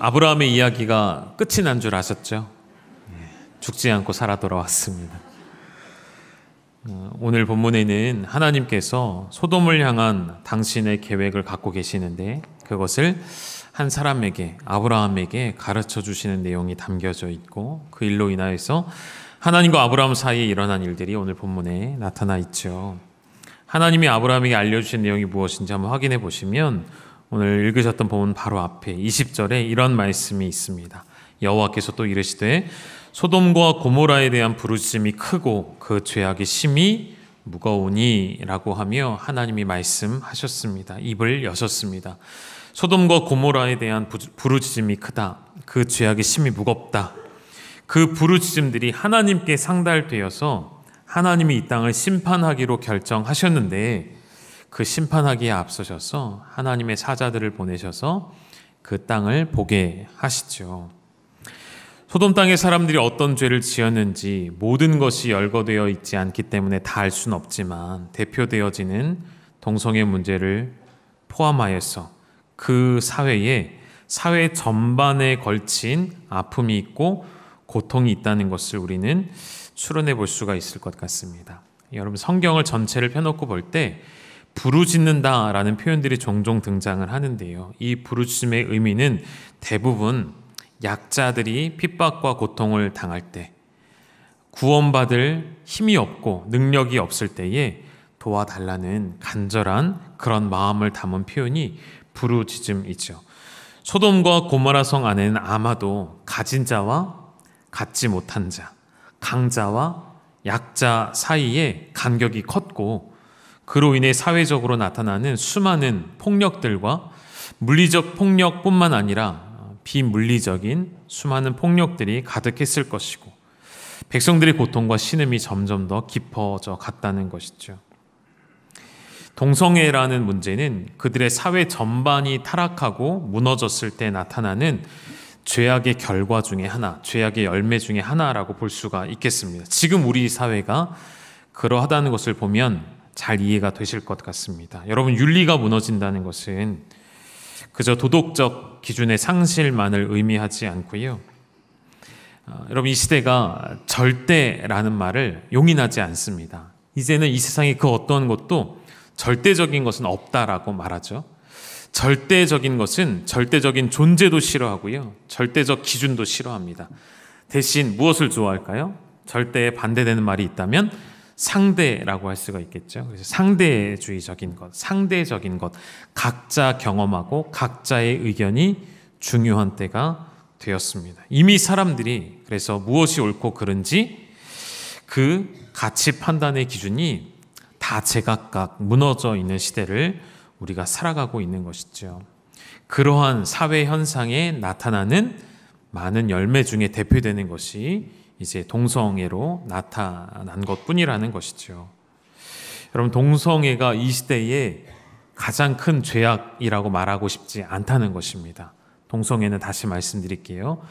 아브라함의 이야기가 끝이 난 줄 아셨죠? 죽지 않고 살아 돌아왔습니다. 오늘 본문에는 하나님께서 소돔을 향한 당신의 계획을 갖고 계시는데 그것을 한 사람에게, 아브라함에게 가르쳐 주시는 내용이 담겨져 있고 그 일로 인하여서 하나님과 아브라함 사이에 일어난 일들이 오늘 본문에 나타나 있죠. 하나님이 아브라함에게 알려주신 내용이 무엇인지 한번 확인해 보시면 오늘 읽으셨던 본문 바로 앞에 20절에 이런 말씀이 있습니다. 여호와께서 또 이르시되 소돔과 고모라에 대한 부르짖음이 크고 그 죄악이 심히 무거우니 라고 하며 하나님이 말씀하셨습니다. 입을 여셨습니다. 소돔과 고모라에 대한 부르짖음이 크다. 그 죄악이 심히 무겁다. 그 부르짖음들이 하나님께 상달되어서 하나님이 이 땅을 심판하기로 결정하셨는데 그 심판하기에 앞서셔서 하나님의 사자들을 보내셔서 그 땅을 보게 하시죠. 소돔 땅의 사람들이 어떤 죄를 지었는지 모든 것이 열거되어 있지 않기 때문에 다 알 수는 없지만 대표되어지는 동성애 문제를 포함하여서 그 사회 전반에 걸친 아픔이 있고 고통이 있다는 것을 우리는 추론해 볼 수가 있을 것 같습니다. 여러분, 성경을 전체를 펴놓고 볼 때 부르짖는다라는 표현들이 종종 등장을 하는데요. 이 부르짖음의 의미는 대부분 약자들이 핍박과 고통을 당할 때, 구원받을 힘이 없고 능력이 없을 때에 도와달라는 간절한 그런 마음을 담은 표현이 부르짖음이죠. 소돔과 고모라 성 안에는 아마도 가진 자와 갖지 못한 자, 강자와 약자 사이에 간격이 컸고 그로 인해 사회적으로 나타나는 수많은 폭력들과 물리적 폭력뿐만 아니라 비물리적인 수많은 폭력들이 가득했을 것이고 백성들의 고통과 신음이 점점 더 깊어져 갔다는 것이죠. 동성애라는 문제는 그들의 사회 전반이 타락하고 무너졌을 때 나타나는 죄악의 결과 중에 하나, 죄악의 열매 중에 하나라고 볼 수가 있겠습니다. 지금 우리 사회가 그러하다는 것을 보면 잘 이해가 되실 것 같습니다. 여러분, 윤리가 무너진다는 것은 그저 도덕적 기준의 상실만을 의미하지 않고요. 여러분, 이 시대가 절대라는 말을 용인하지 않습니다. 이제는 이 세상에 그 어떤 것도 절대적인 것은 없다라고 말하죠. 절대적인 것은 절대적인 존재도 싫어하고요. 절대적 기준도 싫어합니다. 대신 무엇을 좋아할까요? 절대에 반대되는 말이 있다면 상대라고 할 수가 있겠죠. 그래서 상대주의적인 것, 상대적인 것, 각자 경험하고 각자의 의견이 중요한 때가 되었습니다. 이미 사람들이 그래서 무엇이 옳고 그른지 그 가치 판단의 기준이 다 제각각 무너져 있는 시대를 우리가 살아가고 있는 것이죠. 그러한 사회 현상에 나타나는 많은 열매 중에 대표되는 것이 이제 동성애로 나타난 것뿐이라는 것이죠. 여러분, 동성애가 이 시대에 가장 큰 죄악이라고 말하고 싶지 않다는 것입니다. 동성애는 다시 말씀드릴게요.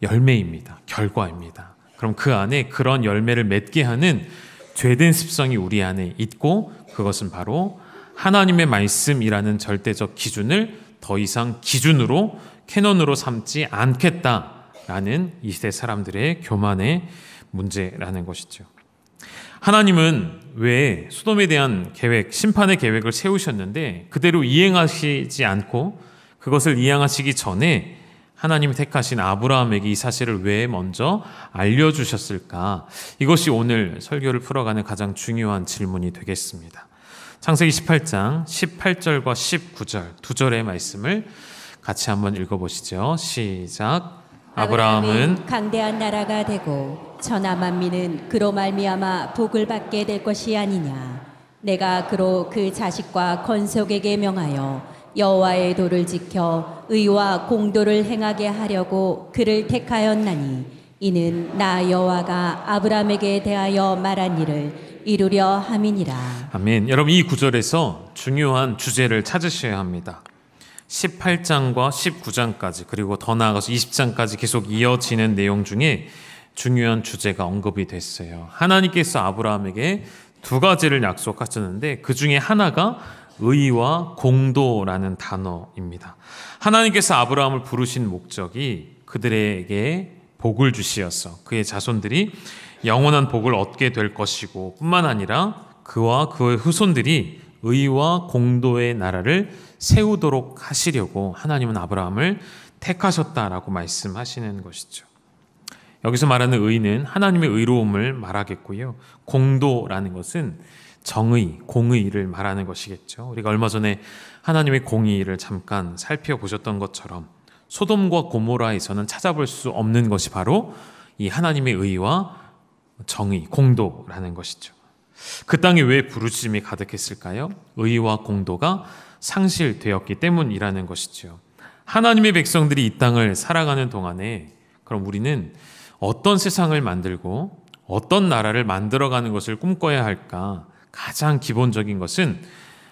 열매입니다. 결과입니다. 그럼 그 안에 그런 열매를 맺게 하는 죄된 습성이 우리 안에 있고 그것은 바로 하나님의 말씀이라는 절대적 기준을 더 이상 기준으로 캐논으로 삼지 않겠다라는 이 시대 사람들의 교만의 문제라는 것이죠. 하나님은 왜 소돔에 대한 계획, 심판의 계획을 세우셨는데 그대로 이행하시지 않고 그것을 이행하시기 전에 하나님이 택하신 아브라함에게 이 사실을 왜 먼저 알려주셨을까? 이것이 오늘 설교를 풀어가는 가장 중요한 질문이 되겠습니다. 창세기 18장 18절과 19절 두 절의 말씀을 같이 한번 읽어보시죠. 시작. 아브라함은 강대한 나라가 되고 천하 만민은 그로 말미암아 복을 받게 될 것이 아니냐. 내가 그로 그 자식과 건속에게 명하여 여호와의 도를 지켜 의와 공도를 행하게 하려고 그를 택하였나니 이는 나 여호와가 아브라함에게 대하여 말한 일을 이루려 함이니라. 아멘. 여러분, 이 구절에서 중요한 주제를 찾으셔야 합니다. 18장과 19장까지 그리고 더 나아가서 20장까지 계속 이어지는 내용 중에 중요한 주제가 언급이 됐어요. 하나님께서 아브라함에게 두 가지를 약속하셨는데 그 중에 하나가 의와 공도라는 단어입니다. 하나님께서 아브라함을 부르신 목적이 그들에게 복을 주시어서 그의 자손들이 영원한 복을 얻게 될 것이고 뿐만 아니라 그와 그의 후손들이 의와 공도의 나라를 세우도록 하시려고 하나님은 아브라함을 택하셨다라고 말씀하시는 것이죠. 여기서 말하는 의는 하나님의 의로움을 말하겠고요. 공도라는 것은 정의, 공의를 말하는 것이겠죠. 우리가 얼마 전에 하나님의 공의를 잠깐 살펴보셨던 것처럼 소돔과 고모라에서는 찾아볼 수 없는 것이 바로 이 하나님의 의와 정의, 공도라는 것이죠. 그 땅에 왜 부르심이 가득했을까요? 의와 공도가 상실되었기 때문이라는 것이죠. 하나님의 백성들이 이 땅을 살아가는 동안에 그럼 우리는 어떤 세상을 만들고 어떤 나라를 만들어가는 것을 꿈꿔야 할까? 가장 기본적인 것은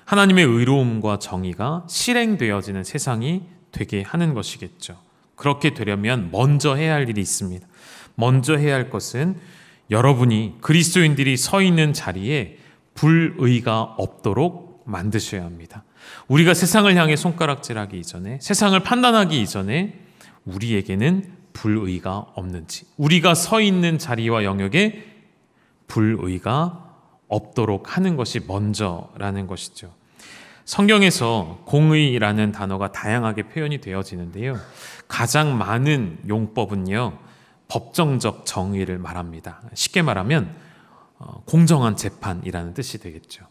하나님의 의로움과 정의가 실행되어지는 세상이 되게 하는 것이겠죠. 그렇게 되려면 먼저 해야 할 일이 있습니다. 먼저 해야 할 것은 여러분이 그리스도인들이 서 있는 자리에 불의가 없도록 만드셔야 합니다. 우리가 세상을 향해 손가락질하기 이전에, 세상을 판단하기 이전에 우리에게는 불의가 없는지, 우리가 서 있는 자리와 영역에 불의가 없도록 하는 것이 먼저라는 것이죠. 성경에서 공의라는 단어가 다양하게 표현이 되어지는데요. 가장 많은 용법은요, 법정적 정의를 말합니다. 쉽게 말하면 공정한 재판이라는 뜻이 되겠죠.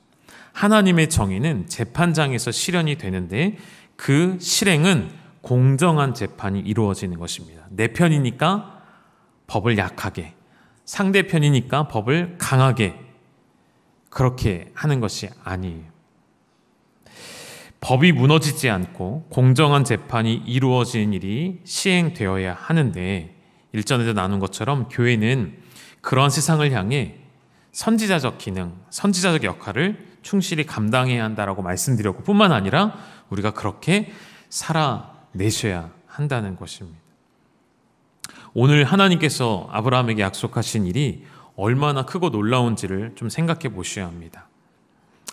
하나님의 정의는 재판장에서 실현이 되는데 그 실행은 공정한 재판이 이루어지는 것입니다. 내 편이니까 법을 약하게, 상대편이니까 법을 강하게 그렇게 하는 것이 아니에요. 법이 무너지지 않고 공정한 재판이 이루어지는 일이 시행되어야 하는데, 일전에도 나눈 것처럼 교회는 그런 세상을 향해 선지자적 기능, 선지자적 역할을 충실히 감당해야 한다라고 말씀드렸고 뿐만 아니라 우리가 그렇게 살아내셔야 한다는 것입니다. 오늘 하나님께서 아브라함에게 약속하신 일이 얼마나 크고 놀라운지를 좀 생각해 보셔야 합니다.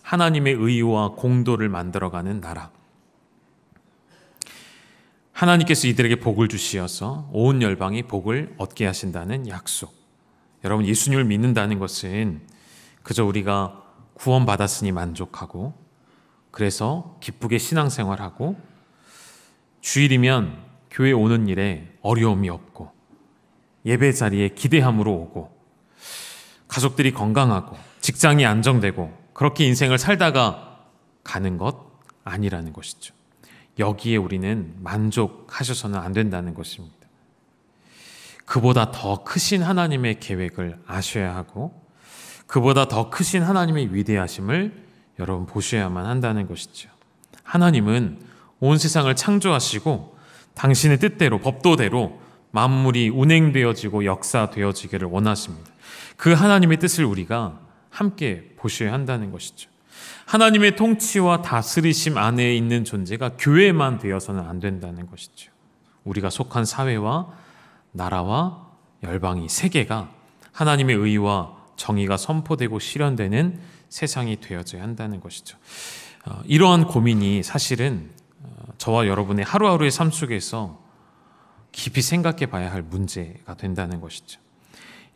하나님의 의와 공도를 만들어가는 나라. 하나님께서 이들에게 복을 주시어서 온 열방이 복을 얻게 하신다는 약속. 여러분, 예수님을 믿는다는 것은 그저 우리가 구원받았으니 만족하고, 그래서 기쁘게 신앙생활하고, 주일이면 교회 오는 일에 어려움이 없고, 예배 자리에 기대함으로 오고, 가족들이 건강하고 직장이 안정되고 그렇게 인생을 살다가 가는 것 아니라는 것이죠. 여기에 우리는 만족하셔서는 안 된다는 것입니다. 그보다 더 크신 하나님의 계획을 아셔야 하고, 그보다 더 크신 하나님의 위대하심을 여러분 보셔야만 한다는 것이죠. 하나님은 온 세상을 창조하시고 당신의 뜻대로, 법도대로 만물이 운행되어지고 역사되어지기를 원하십니다. 그 하나님의 뜻을 우리가 함께 보셔야 한다는 것이죠. 하나님의 통치와 다스리심 안에 있는 존재가 교회만 되어서는 안 된다는 것이죠. 우리가 속한 사회와 나라와 열방이, 세계가 하나님의 의와 정의가 선포되고 실현되는 세상이 되어져야 한다는 것이죠. 이러한 고민이 사실은 저와 여러분의 하루하루의 삶 속에서 깊이 생각해 봐야 할 문제가 된다는 것이죠.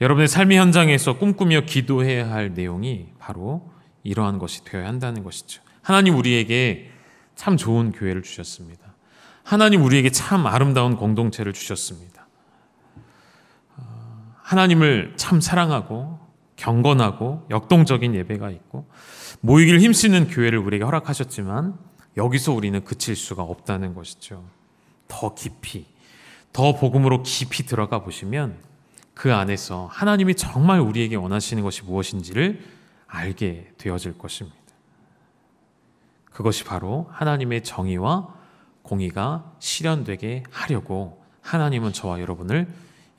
여러분의 삶의 현장에서 꿈꾸며 기도해야 할 내용이 바로 이러한 것이 되어야 한다는 것이죠. 하나님 우리에게 참 좋은 교회를 주셨습니다. 하나님 우리에게 참 아름다운 공동체를 주셨습니다. 하나님을 참 사랑하고 경건하고 역동적인 예배가 있고 모이기를 힘쓰는 교회를 우리에게 허락하셨지만 여기서 우리는 그칠 수가 없다는 것이죠. 더 깊이, 더 복음으로 깊이 들어가 보시면 그 안에서 하나님이 정말 우리에게 원하시는 것이 무엇인지를 알게 되어질 것입니다. 그것이 바로 하나님의 정의와 공의가 실현되게 하려고 하나님은 저와 여러분을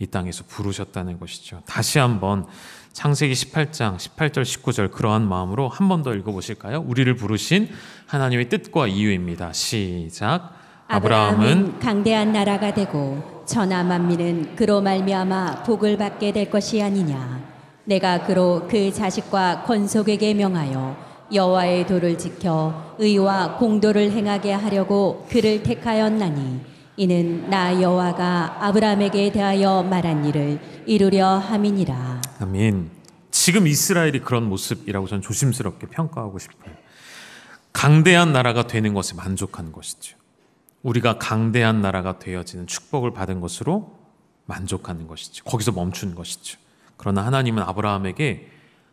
이 땅에서 부르셨다는 것이죠. 다시 한번 창세기 18장 18절 19절 그러한 마음으로 한 번 더 읽어보실까요? 우리를 부르신 하나님의 뜻과 이유입니다. 시작. 아브라함은 강대한 나라가 되고 천하 만민은 그로 말미암아 복을 받게 될 것이 아니냐. 내가 그로 그 자식과 건속에게 명하여 여호와의 도를 지켜 의와 공도를 행하게 하려고 그를 택하였나니 이는 나 여호와가 아브라함에게 대하여 말한 일을 이루려 함이니라. 아멘. 지금 이스라엘이 그런 모습이라고 저는 조심스럽게 평가하고 싶어요. 강대한 나라가 되는 것에 만족한 것이죠. 우리가 강대한 나라가 되어지는 축복을 받은 것으로 만족하는 것이죠. 거기서 멈춘 것이죠. 그러나 하나님은 아브라함에게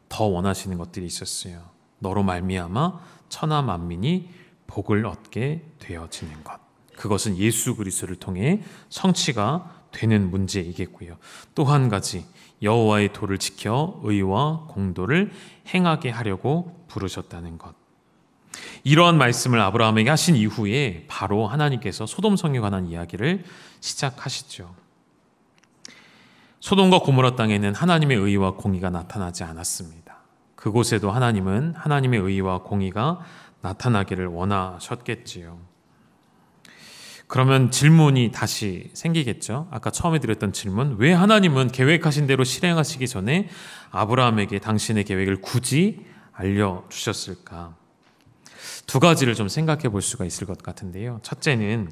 더 원하시는 것들이 있었어요. 너로 말미암아 천하 만민이 복을 얻게 되어지는 것. 그것은 예수 그리스도를 통해 성취가 되는 문제이겠고요. 또 한 가지, 여호와의 도를 지켜 의와 공도를 행하게 하려고 부르셨다는 것. 이러한 말씀을 아브라함에게 하신 이후에 바로 하나님께서 소돔 성에 관한 이야기를 시작하시죠. 소돔과 고모라 땅에는 하나님의 의와 공의가 나타나지 않았습니다. 그곳에도 하나님은 하나님의 의와 공의가 나타나기를 원하셨겠지요. 그러면 질문이 다시 생기겠죠. 아까 처음에 드렸던 질문, 왜 하나님은 계획하신 대로 실행하시기 전에 아브라함에게 당신의 계획을 굳이 알려주셨을까? 두 가지를 좀 생각해 볼 수가 있을 것 같은데요. 첫째는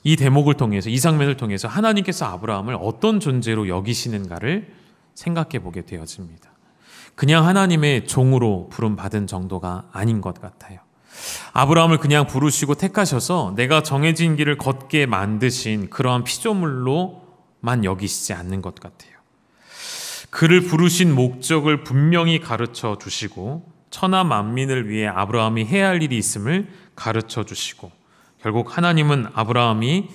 이 대목을 통해서, 이 장면을 통해서 하나님께서 아브라함을 어떤 존재로 여기시는가를 생각해 보게 되어집니다. 그냥 하나님의 종으로 부름받은 정도가 아닌 것 같아요. 아브라함을 그냥 부르시고 택하셔서 내가 정해진 길을 걷게 만드신 그러한 피조물로만 여기시지 않는 것 같아요. 그를 부르신 목적을 분명히 가르쳐 주시고 천하 만민을 위해 아브라함이 해야 할 일이 있음을 가르쳐 주시고 결국 하나님은 아브라함이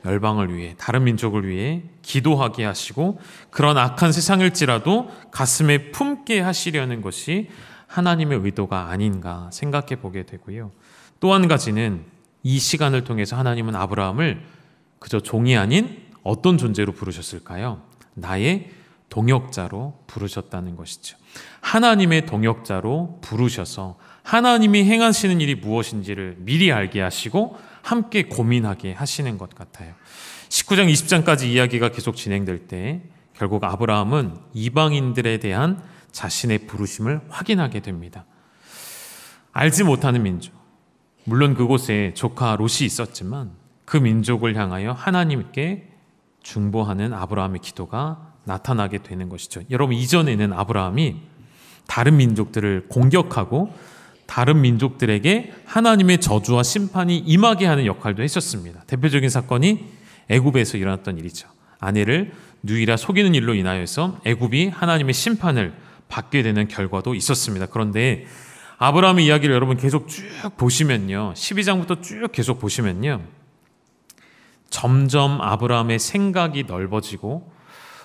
열방을 위해, 다른 민족을 위해 기도하게 하시고 그런 악한 세상일지라도 가슴에 품게 하시려는 것이 하나님의 의도가 아닌가 생각해 보게 되고요. 또 한 가지는 이 시간을 통해서 하나님은 아브라함을 그저 종이 아닌 어떤 존재로 부르셨을까요? 나의 동역자로 부르셨다는 것이죠. 하나님의 동역자로 부르셔서 하나님이 행하시는 일이 무엇인지를 미리 알게 하시고 함께 고민하게 하시는 것 같아요. 19장 20장까지 이야기가 계속 진행될 때 결국 아브라함은 이방인들에 대한 자신의 부르심을 확인하게 됩니다. 알지 못하는 민족, 물론 그곳에 조카 롯이 있었지만 그 민족을 향하여 하나님께 중보하는 아브라함의 기도가 나타나게 되는 것이죠. 여러분, 이전에는 아브라함이 다른 민족들을 공격하고 다른 민족들에게 하나님의 저주와 심판이 임하게 하는 역할도 했었습니다. 대표적인 사건이 애굽에서 일어났던 일이죠. 아내를 누이라 속이는 일로 인하여서 애굽이 하나님의 심판을 받게 되는 결과도 있었습니다. 그런데 아브라함의 이야기를 여러분 계속 쭉 보시면요, 12장부터 쭉 계속 보시면요, 점점 아브라함의 생각이 넓어지고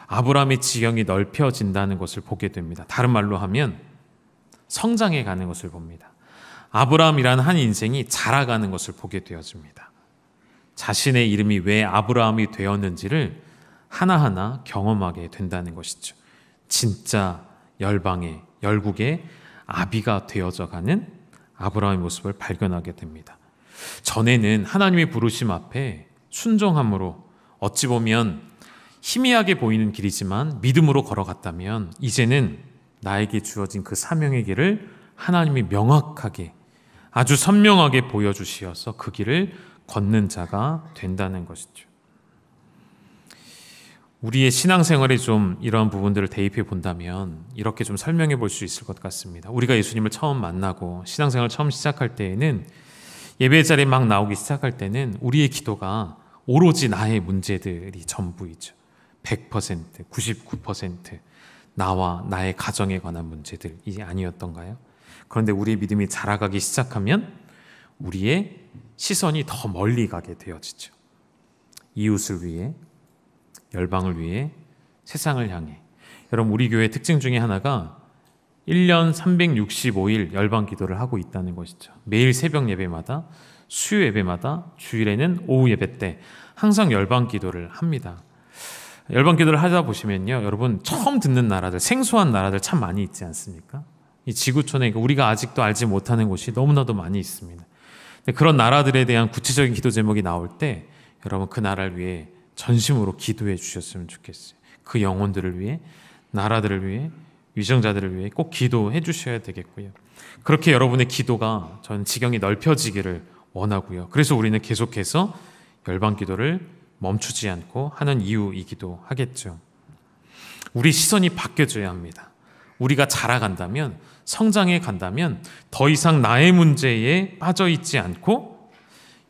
아브라함의 지경이 넓혀진다는 것을 보게 됩니다. 다른 말로 하면 성장해 가는 것을 봅니다. 아브라함이라는 한 인생이 자라가는 것을 보게 되어집니다. 자신의 이름이 왜 아브라함이 되었는지를 하나하나 경험하게 된다는 것이죠. 진짜 열방의, 열국의 아비가 되어져 가는 아브라함의 모습을 발견하게 됩니다. 전에는 하나님의 부르심 앞에 순종함으로 어찌 보면 희미하게 보이는 길이지만 믿음으로 걸어갔다면 이제는 나에게 주어진 그 사명의 길을 하나님이 명확하게 아주 선명하게 보여주시어서 그 길을 걷는 자가 된다는 것이죠. 우리의 신앙생활에 좀 이러한 부분들을 대입해 본다면 이렇게 좀 설명해 볼 수 있을 것 같습니다. 우리가 예수님을 처음 만나고 신앙생활을 처음 시작할 때에는, 예배 자리에 막 나오기 시작할 때는 우리의 기도가 오로지 나의 문제들이 전부이죠. 100%, 99% 나와 나의 가정에 관한 문제들이 아니었던가요? 그런데 우리의 믿음이 자라가기 시작하면 우리의 시선이 더 멀리 가게 되어지죠. 이웃을 위해, 열방을 위해, 세상을 향해. 여러분, 우리 교회의 특징 중에 하나가 1년 365일 열방 기도를 하고 있다는 것이죠. 매일 새벽 예배마다, 수요 예배마다, 주일에는 오후 예배 때 항상 열방 기도를 합니다. 열방 기도를 하다 보시면요, 여러분, 처음 듣는 나라들, 생소한 나라들 참 많이 있지 않습니까? 이 지구촌에 우리가 아직도 알지 못하는 곳이 너무나도 많이 있습니다. 그런 나라들에 대한 구체적인 기도 제목이 나올 때 여러분, 그 나라를 위해 전심으로 기도해 주셨으면 좋겠어요. 그 영혼들을 위해, 나라들을 위해, 위정자들을 위해 꼭 기도해 주셔야 되겠고요. 그렇게 여러분의 기도가 저는 지경이 넓혀지기를 원하고요. 그래서 우리는 계속해서 열방 기도를 멈추지 않고 하는 이유이기도 하겠죠. 우리 시선이 바뀌어져야 합니다. 우리가 자라간다면, 성장해 간다면 더 이상 나의 문제에 빠져 있지 않고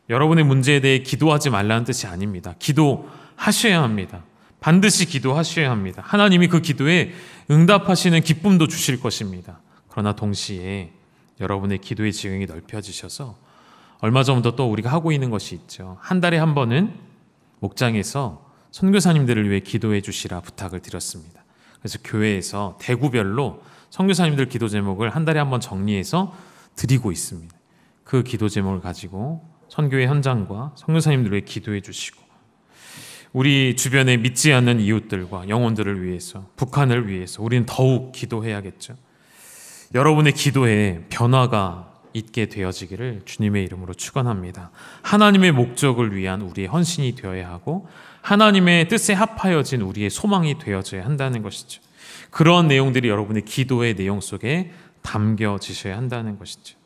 여러분의 문제에 대해 기도하지 말라는 뜻이 아닙니다. 기도하셔야 합니다. 반드시 기도하셔야 합니다. 하나님이 그 기도에 응답하시는 기쁨도 주실 것입니다. 그러나 동시에 여러분의 기도의 지경이 넓혀지셔서 얼마 전부터 또 우리가 하고 있는 것이 있죠. 한 달에 한 번은 목장에서 선교사님들을 위해 기도해 주시라 부탁을 드렸습니다. 그래서 교회에서 대구별로 선교사님들 기도 제목을 한 달에 한 번 정리해서 드리고 있습니다. 그 기도 제목을 가지고 선교의 현장과 선교사님들을 위해 기도해 주시고 우리 주변에 믿지 않는 이웃들과 영혼들을 위해서, 북한을 위해서 우리는 더욱 기도해야겠죠. 여러분의 기도에 변화가 있게 되어지기를 주님의 이름으로 축원합니다. 하나님의 목적을 위한 우리의 헌신이 되어야 하고 하나님의 뜻에 합하여진 우리의 소망이 되어져야 한다는 것이죠. 그런 내용들이 여러분의 기도의 내용 속에 담겨지셔야 한다는 것이죠.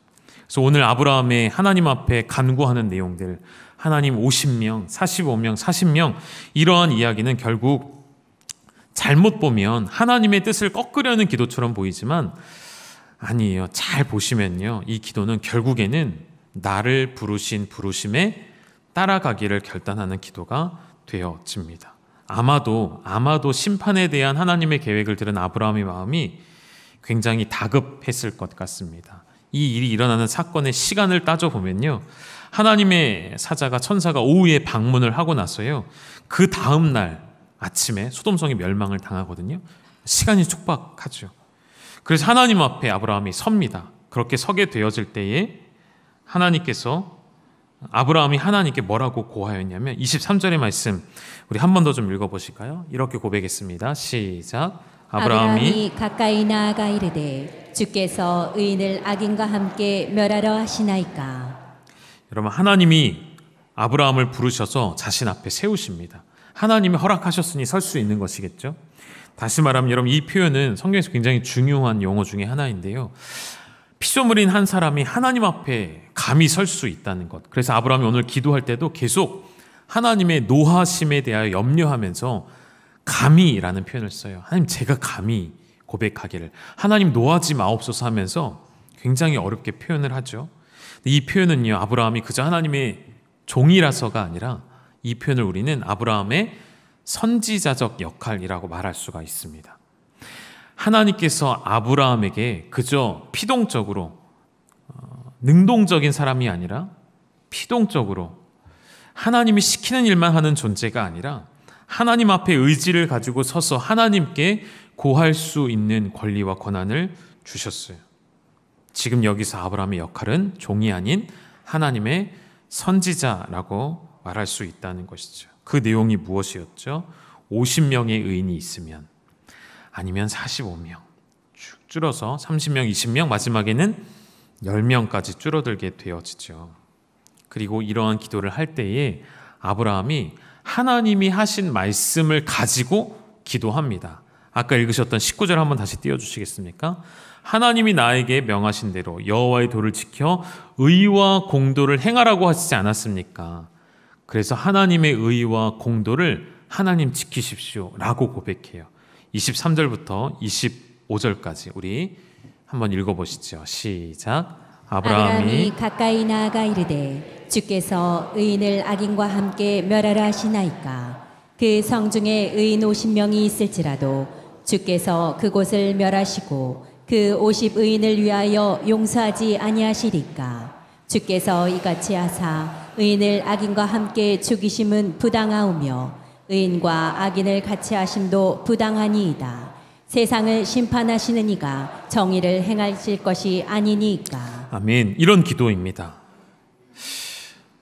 그래서 오늘 아브라함의 하나님 앞에 간구하는 내용들, 하나님 50명, 45명, 40명 이러한 이야기는 결국 잘못 보면 하나님의 뜻을 꺾으려는 기도처럼 보이지만 아니에요. 잘 보시면요. 이 기도는 결국에는 나를 부르신 부르심에 따라가기를 결단하는 기도가 되어집니다. 아마도 심판에 대한 하나님의 계획을 들은 아브라함의 마음이 굉장히 다급했을 것 같습니다. 이 일이 일어나는 사건의 시간을 따져보면요. 하나님의 사자가 천사가 오후에 방문을 하고 나서요. 그 다음 날 아침에 소돔성이 멸망을 당하거든요. 시간이 촉박하죠. 그래서 하나님 앞에 아브라함이 섭니다. 그렇게 서게 되어질 때에 하나님께서 아브라함이 하나님께 뭐라고 고하였냐면 23절의 말씀 우리 한 번 더 좀 읽어보실까요? 이렇게 고백했습니다. 시작. 아브라함이 가까이 나아가 이르되 주께서 의인을 악인과 함께 멸하려 하시나이까. 여러분 하나님이 아브라함을 부르셔서 자신 앞에 세우십니다. 하나님이 허락하셨으니 설 수 있는 것이겠죠. 다시 말하면 여러분 이 표현은 성경에서 굉장히 중요한 용어 중에 하나인데요. 피조물인 한 사람이 하나님 앞에 감히 설 수 있다는 것. 그래서 아브라함이 오늘 기도할 때도 계속 하나님의 노하심에 대하여 염려하면서 감히라는 표현을 써요. 하나님 제가 감히 고백하기를 하나님 노하지 마옵소서 하면서 굉장히 어렵게 표현을 하죠. 이 표현은요 아브라함이 그저 하나님의 종이라서가 아니라 이 표현을 우리는 아브라함의 선지자적 역할이라고 말할 수가 있습니다. 하나님께서 아브라함에게 그저 피동적으로 능동적인 사람이 아니라 피동적으로 하나님이 시키는 일만 하는 존재가 아니라 하나님 앞에 의지를 가지고 서서 하나님께 고할 수 있는 권리와 권한을 주셨어요. 지금 여기서 아브라함의 역할은 종이 아닌 하나님의 선지자라고 말할 수 있다는 것이죠. 그 내용이 무엇이었죠? 50명의 의인이 있으면 아니면 45명 쭉 줄어서 30명, 20명 마지막에는 10명까지 줄어들게 되어지죠. 그리고 이러한 기도를 할 때에 아브라함이 하나님이 하신 말씀을 가지고 기도합니다. 아까 읽으셨던 19절 한번 다시 띄워주시겠습니까? 하나님이 나에게 명하신 대로 여호와의 도를 지켜 의와 공도를 행하라고 하시지 않았습니까? 그래서 하나님의 의와 공도를 하나님 지키십시오 라고 고백해요. 23절부터 25절까지 우리 한번 읽어보시죠. 시작. 아브라함이 가까이 나아가 이르되 주께서 의인을 악인과 함께 멸하라 하시나이까. 그 성중에 의인 50명이 있을지라도 주께서 그곳을 멸하시고 그 50의인을 위하여 용서하지 아니하시리까. 주께서 이같이 하사 의인을 악인과 함께 죽이심은 부당하오며 의인과 악인을 같이 하심도 부당하니이다. 세상을 심판하시는 이가 정의를 행하실 것이 아니니까. 아멘. 이런 기도입니다.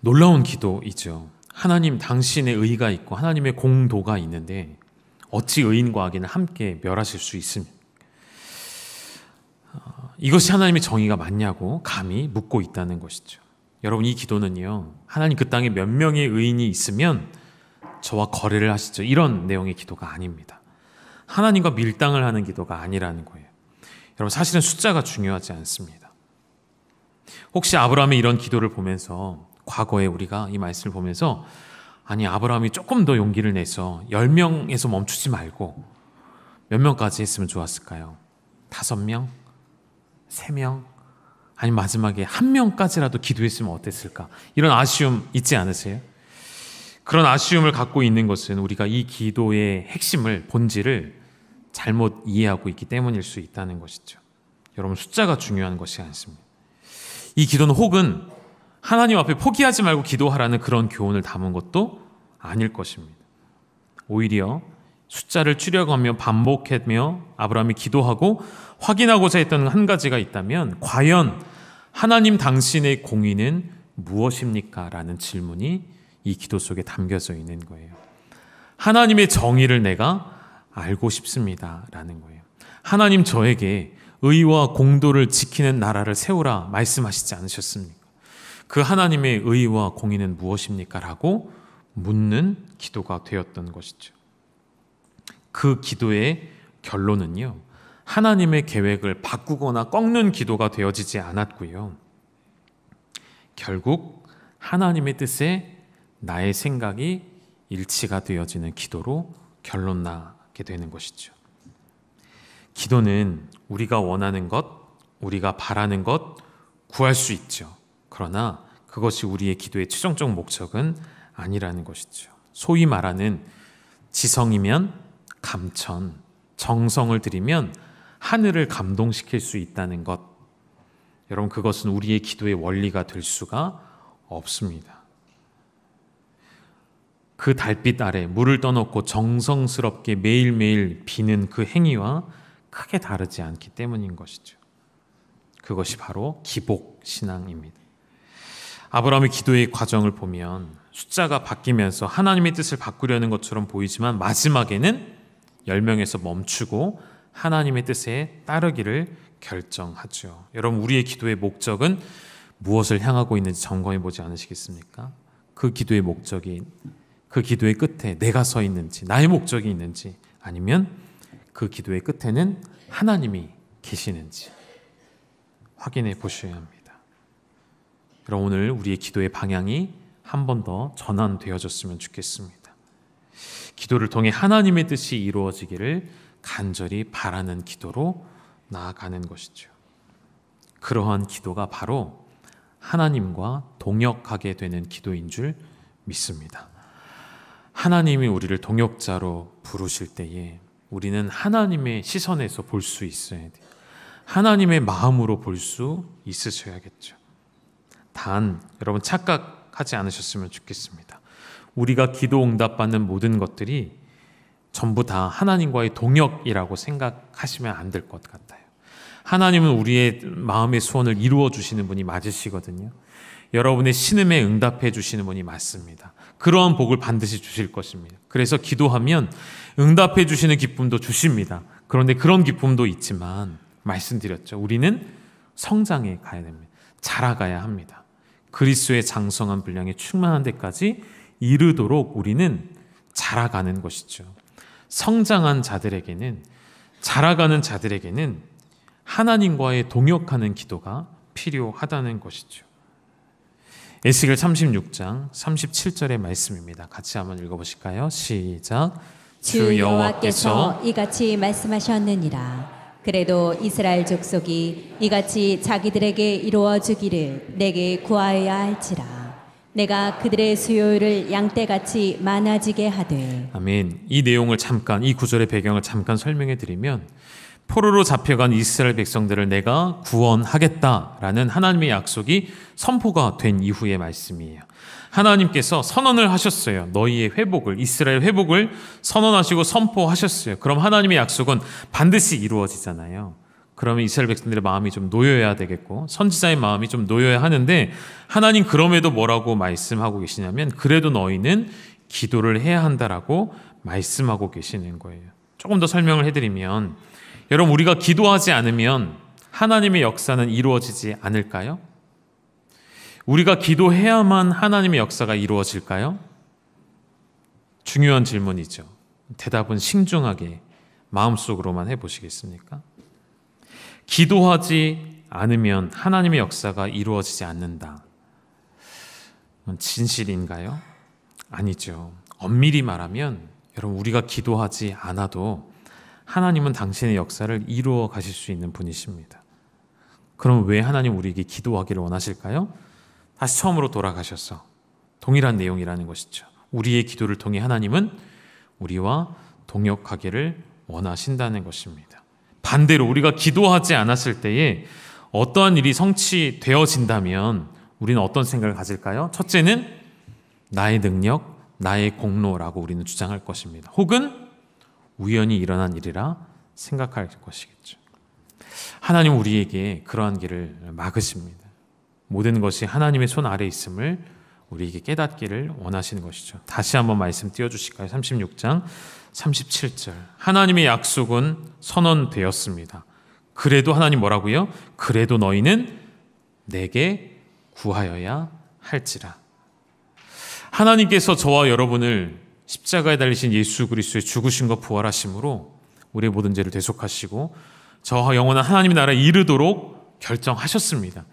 놀라운 기도이죠. 하나님 당신의 의가 있고 하나님의 공도가 있는데 어찌 의인과 악인을 함께 멸하실 수 있습니까? 이것이 하나님의 정의가 맞냐고 감히 묻고 있다는 것이죠. 여러분 이 기도는요. 하나님 그 땅에 몇 명의 의인이 있으면 저와 거래를 하시죠. 이런 내용의 기도가 아닙니다. 하나님과 밀당을 하는 기도가 아니라는 거예요. 여러분, 사실은 숫자가 중요하지 않습니다. 혹시 아브라함의 이런 기도를 보면서, 과거에 우리가 이 말씀을 보면서, 아니, 아브라함이 조금 더 용기를 내서 10명에서 멈추지 말고 몇 명까지 했으면 좋았을까요? 5명? 3명? 아니, 마지막에 1명까지라도 기도했으면 어땠을까? 이런 아쉬움 있지 않으세요? 그런 아쉬움을 갖고 있는 것은 우리가 이 기도의 핵심을, 본질을 잘못 이해하고 있기 때문일 수 있다는 것이죠. 여러분, 숫자가 중요한 것이 아니습니다. 이 기도는 혹은 하나님 앞에 포기하지 말고 기도하라는 그런 교훈을 담은 것도 아닐 것입니다. 오히려 숫자를 줄여가며 반복하며 아브라함이 기도하고 확인하고자 했던 한 가지가 있다면, 과연 하나님 당신의 공의는 무엇입니까? 라는 질문이 이 기도 속에 담겨져 있는 거예요. 하나님의 정의를 내가 알고 싶습니다 라는 거예요. 하나님, 저에게 의와 공도를 지키는 나라를 세우라 말씀하시지 않으셨습니까? 그 하나님의 의와 공의는 무엇입니까? 라고 묻는 기도가 되었던 것이죠. 그 기도의 결론은요, 하나님의 계획을 바꾸거나 꺾는 기도가 되어지지 않았고요, 결국 하나님의 뜻에 나의 생각이 일치가 되어지는 기도로 결론나게 되는 것이죠. 기도는 우리가 원하는 것, 우리가 바라는 것 구할 수 있죠. 그러나 그것이 우리의 기도의 최종적 목적은 아니라는 것이죠. 소위 말하는 지성이면 감천, 정성을 들이면 하늘을 감동시킬 수 있다는 것, 여러분, 그것은 우리의 기도의 원리가 될 수가 없습니다. 그 달빛 아래 물을 떠놓고 정성스럽게 매일매일 비는 그 행위와 크게 다르지 않기 때문인 것이죠. 그것이 바로 기복신앙입니다. 아브라함의 기도의 과정을 보면 숫자가 바뀌면서 하나님의 뜻을 바꾸려는 것처럼 보이지만, 마지막에는 10명에서 멈추고 하나님의 뜻에 따르기를 결정하죠. 여러분, 우리의 기도의 목적은 무엇을 향하고 있는지 점검해 보지 않으시겠습니까? 그 기도의 목적이, 그 기도의 끝에 내가 서 있는지, 나의 목적이 있는지, 아니면 그 기도의 끝에는 하나님이 계시는지 확인해 보셔야 합니다. 그럼 오늘 우리의 기도의 방향이 한 번 더 전환되어졌으면 좋겠습니다. 기도를 통해 하나님의 뜻이 이루어지기를 간절히 바라는 기도로 나아가는 것이죠. 그러한 기도가 바로 하나님과 동역하게 되는 기도인 줄 믿습니다. 하나님이 우리를 동역자로 부르실 때에 우리는 하나님의 시선에서 볼 수 있어야 돼요. 하나님의 마음으로 볼 수 있으셔야겠죠. 단, 여러분, 착각하지 않으셨으면 좋겠습니다. 우리가 기도 응답받는 모든 것들이 전부 다 하나님과의 동역이라고 생각하시면 안 될 것 같아요. 하나님은 우리의 마음의 소원을 이루어 주시는 분이 맞으시거든요. 여러분의 신음에 응답해 주시는 분이 맞습니다. 그러한 복을 반드시 주실 것입니다. 그래서 기도하면 응답해 주시는 기쁨도 주십니다. 그런데 그런 기쁨도 있지만, 말씀드렸죠, 우리는 성장해 가야 됩니다. 자라가야 합니다. 그리스도의 장성한 분량에 충만한 데까지 이르도록 우리는 자라가는 것이죠. 성장한 자들에게는, 자라가는 자들에게는 하나님과의 동역하는 기도가 필요하다는 것이죠. 에스겔 36장 37절의 말씀입니다. 같이 한번 읽어보실까요? 시작. 주 여호와께서 이같이 말씀하셨느니라. 그래도 이스라엘 족속이 이같이 자기들에게 이루어 주기를 내게 구하여야 할지라. 내가 그들의 수요일을 양떼같이 많아지게 하되. 아멘. 이 내용을 잠깐, 이 구절의 배경을 잠깐 설명해 드리면, 포로로 잡혀간 이스라엘 백성들을 내가 구원하겠다라는 하나님의 약속이 선포가 된 이후의 말씀이에요. 하나님께서 선언을 하셨어요. 너희의 회복을, 이스라엘 회복을 선언하시고 선포하셨어요. 그럼 하나님의 약속은 반드시 이루어지잖아요. 그러면 이스라엘 백성들의 마음이 좀 놓여야 되겠고, 선지자의 마음이 좀 놓여야 하는데, 하나님 그럼에도 뭐라고 말씀하고 계시냐면, 그래도 너희는 기도를 해야 한다라고 말씀하고 계시는 거예요. 조금 더 설명을 해드리면, 여러분, 우리가 기도하지 않으면 하나님의 역사는 이루어지지 않을까요? 우리가 기도해야만 하나님의 역사가 이루어질까요? 중요한 질문이죠. 대답은 신중하게 마음속으로만 해보시겠습니까? 기도하지 않으면 하나님의 역사가 이루어지지 않는다. 진실인가요? 아니죠. 엄밀히 말하면 여러분, 우리가 기도하지 않아도 하나님은 당신의 역사를 이루어 가실 수 있는 분이십니다. 그럼 왜 하나님 우리에게 기도하기를 원하실까요? 다시 처음으로 돌아가셔서 동일한 내용이라는 것이죠. 우리의 기도를 통해 하나님은 우리와 동역하기를 원하신다는 것입니다. 반대로 우리가 기도하지 않았을 때에 어떠한 일이 성취되어진다면 우리는 어떤 생각을 가질까요? 첫째는 나의 능력, 나의 공로라고 우리는 주장할 것입니다. 혹은 우연히 일어난 일이라 생각할 것이겠죠. 하나님은 우리에게 그러한 길을 막으십니다. 모든 것이 하나님의 손 아래에 있음을 우리에게 깨닫기를 원하시는 것이죠. 다시 한번 말씀 띄워주실까요? 36장 37절. 하나님의 약속은 선언되었습니다. 그래도 하나님 뭐라고요? 그래도 너희는 내게 구하여야 할지라. 하나님께서 저와 여러분을 십자가에 달리신 예수 그리스도의 죽으심과 부활하심으로 우리의 모든 죄를 대속하시고 저와 영원한 하나님의 나라에 이르도록 결정하셨습니다.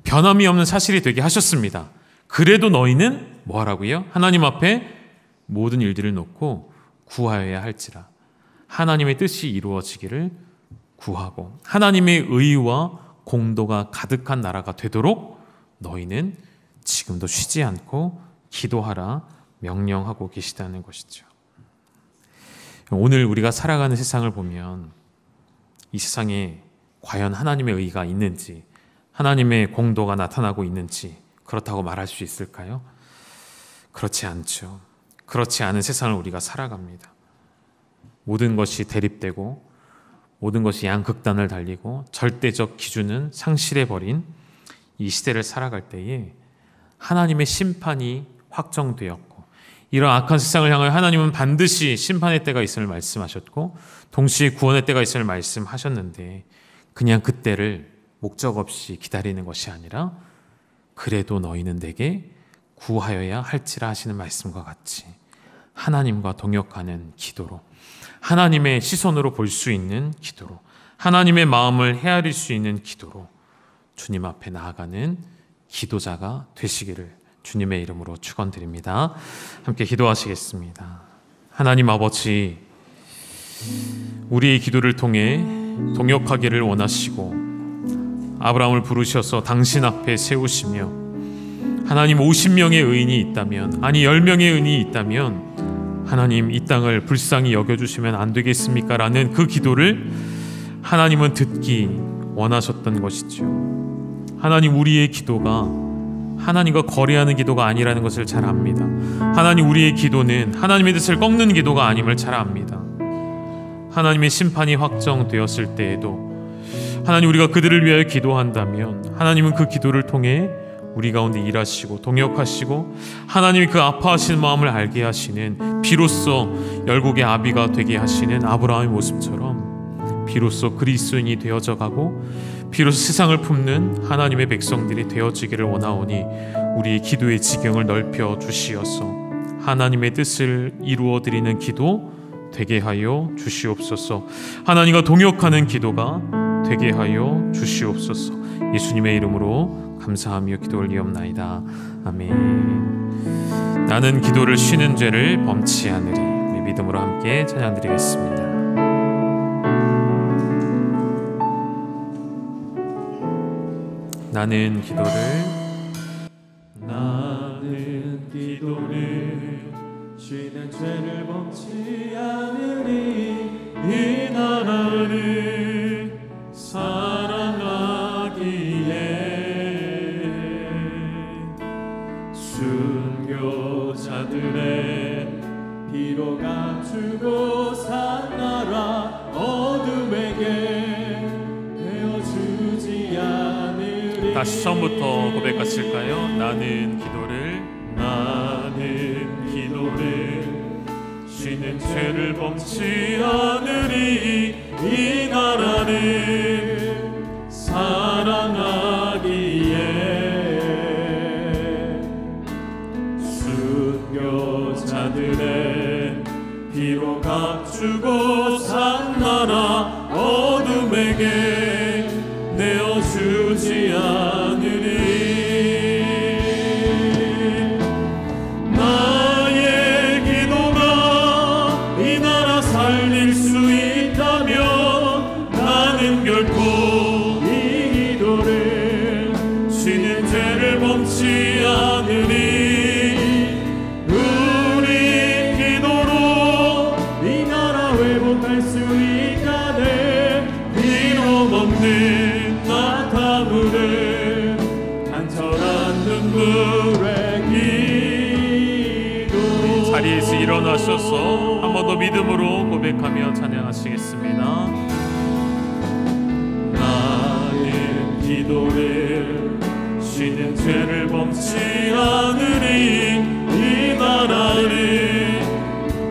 변함이 없는 사실이 되게 하셨습니다. 그래도 너희는 뭐 하라고요? 하나님 앞에 모든 일들을 놓고 구하여야 할지라. 하나님의 뜻이 이루어지기를 구하고 하나님의 의와 공도가 가득한 나라가 되도록 너희는 지금도 쉬지 않고 기도하라 명령하고 계시다는 것이죠. 오늘 우리가 살아가는 세상을 보면 이 세상에 과연 하나님의 의가 있는지, 하나님의 공도가 나타나고 있는지 그렇다고 말할 수 있을까요? 그렇지 않죠. 그렇지 않은 세상을 우리가 살아갑니다. 모든 것이 대립되고 모든 것이 양극단을 달리고 절대적 기준은 상실해버린 이 시대를 살아갈 때에 하나님의 심판이 확정되었고 이런 악한 세상을 향하여 하나님은 반드시 심판의 때가 있음을 말씀하셨고 동시에 구원의 때가 있음을 말씀하셨는데 그냥 그때를 목적 없이 기다리는 것이 아니라 그래도 너희는 내게 구하여야 할지라 하시는 말씀과 같이 하나님과 동역하는 기도로 하나님의 시선으로 볼 수 있는 기도로 하나님의 마음을 헤아릴 수 있는 기도로 주님 앞에 나아가는 기도자가 되시기를 주님의 이름으로 축원드립니다. 함께 기도하시겠습니다. 하나님 아버지, 우리의 기도를 통해 동역하기를 원하시고 아브라함을 부르셔서 당신 앞에 세우시며 하나님 50명의 의인이 있다면, 아니 10명의 의인이 있다면 하나님 이 땅을 불쌍히 여겨주시면 안 되겠습니까? 라는 그 기도를 하나님은 듣기 원하셨던 것이죠. 하나님, 우리의 기도가 하나님과 거래하는 기도가 아니라는 것을 잘 압니다. 하나님, 우리의 기도는 하나님의 뜻을 꺾는 기도가 아님을 잘 압니다. 하나님의 심판이 확정되었을 때에도 하나님, 우리가 그들을 위하여 기도한다면 하나님은 그 기도를 통해 우리 가운데 일하시고 동역하시고 하나님이 그 아파하시는 마음을 알게 하시는, 비로소 열국의 아비가 되게 하시는 아브라함의 모습처럼 비로소 그리스도인이 되어져 가고 비로소 세상을 품는 하나님의 백성들이 되어지기를 원하오니 우리의 기도의 지경을 넓혀 주시어서 하나님의 뜻을 이루어 드리는 기도 되게 하여 주시옵소서. 하나님과 동역하는 기도가 되게 하여 주시옵소서. 예수님의 이름으로 감사하며 기도 올리옵나이다. 아멘. 나는 기도를 쉬는 죄를 범치 않으리. 우리 믿음으로 함께 찬양드리겠습니다. 나는 기도를 쉬는 죄를 범치 않으리. 이 나라를 사랑하기에 순교자들의 피로 감추고 산 나라 어둠에게 되어주지 않으리. 다시 처음부터 고백하실까요? 나는 기도를 쉬는 죄를 범치 않으리. 이 나라를 사랑하기에 순교자들의 피로 감추고 산 나라 사람에게 내어주지 않으리. 나의 기도가 이 나라 살릴 수 있다면 나는 결코 이 기도를 쉬는 죄를 범치 않으리. 자리에서 일어나셔서 한 번 더 믿음으로 고백하며 찬양하시겠습니다. 나는 기도를 쉬는 죄를 범치 않으리. 이 나라를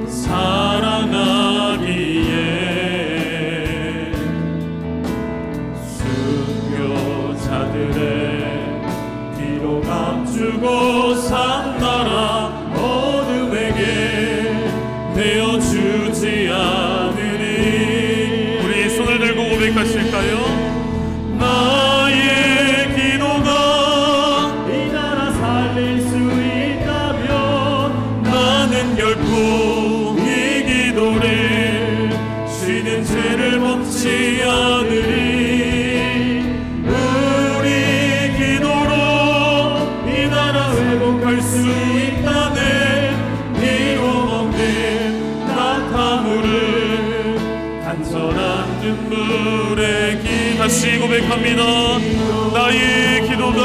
사랑하기에 순교자들의 피로 감추고 산 나라 내어주지 않으리. 우리 손을 들고 고백하실까요? 나의 기도가 이 나라 살릴 수 있다면 나는 결코 이 기도를 쉬는 죄를 범치 않으리. 우리 기도로 이 나라 회복할 수 있다네. 단순한 눈물의 기. 다시 고백합니다. 나의 기도가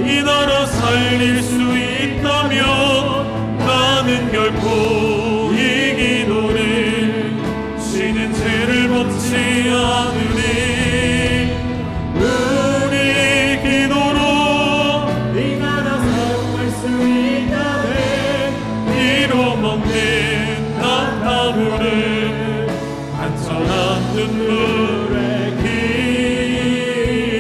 이 나라 살릴 수 있다면 나는 결코 이 기도를 쉬는 죄를 범치 않으리. 우리 기도로 이 나라 사용할 수 있다네. 피로 먹는 낙타물을 간절한 눈물의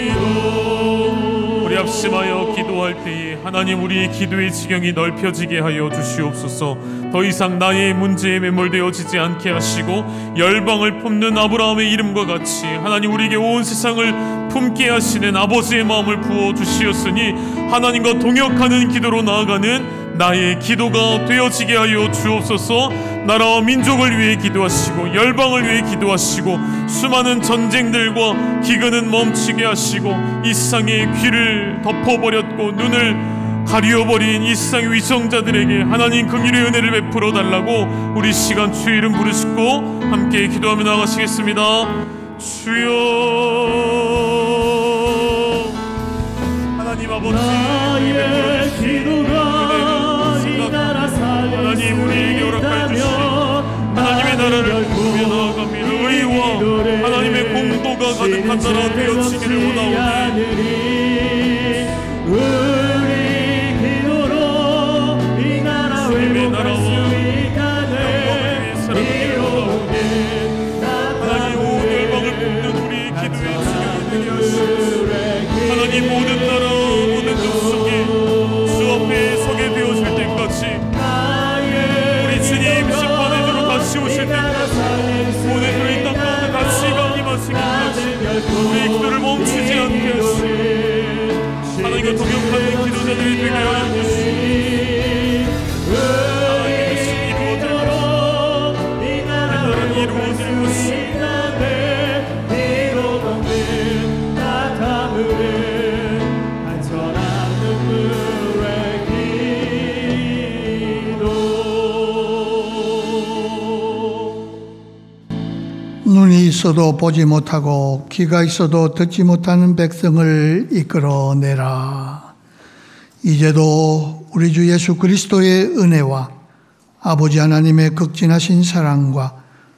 기도. 우리 합심하여 기도할 때에 하나님 우리의 기도의 지경이 넓혀지게 하여 주시옵소서. 더 이상 나의 문제에 매몰되어지지 않게 하시고 열방을 품는 아브라함의 이름과 같이 하나님 우리에게 온 세상을 품게 하시는 아버지의 마음을 부어주시었으니 하나님과 동역하는 기도로 나아가는 나의 기도가 되어지게 하여 주옵소서. 나라와 민족을 위해 기도하시고 열방을 위해 기도하시고 수많은 전쟁들과 기근은 멈추게 하시고 이 세상의 귀를 덮어버렸고 눈을 가리워버린 이 세상의 위정자들에게 하나님 긍휼의 은혜를 베풀어 달라고 우리 시간 주의 이름 부르시고 함께 기도하며 나가시겠습니다. 주여 하나님 아버지, 나의 기도가 하나님 우리에게 허락하여 주신 하나님의 나라를 구하며 나아갑니다. 의와 하나님의 공도가 가득한 나라 되어지기를 원하오니 우리 기도로 이 나라 회복할 수 있다네. 하나님 온 열방을 품는 우리의 기도의 지경이 되게 하시옵소서. 하나님 모든 나라 모든 족속이 주 앞에 서게 되어질 때까지 우리 주님 심판의 주로 다시 오실 때까지 오늘 우리 땅 가운데 다시 강림하시기까지 우리의 기도를 멈추지 않게 하시고 하나님과 동역하는 기도자들이 되게 하여 주시고 하나님의 뜻이 이루어질 것이고 눈이 있어도 보지 못하고 귀가 있어도 듣지 못하는 백성을 이끌어내라. 이제도 우리 주 예수 그리스도의 은혜와 아버지 하나님의 극진하신 사랑과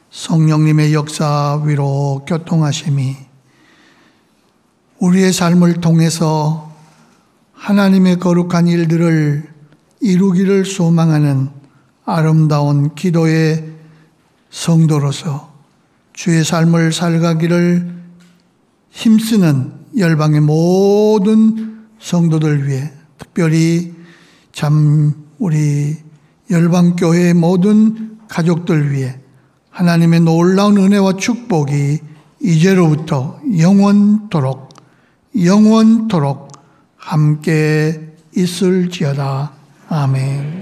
성령님의 역사 위로 교통하심이 우리의 삶을 통해서 하나님의 거룩한 일들을 이루기를 소망하는 아름다운 기도의 성도로서 주의 삶을 살아가기를 힘쓰는 열방의 모든 성도들 위해 특별히 참 우리 열방교회의 모든 가족들 위해 하나님의 놀라운 은혜와 축복이 이제로부터 영원토록 함께 있을지어다. 아멘.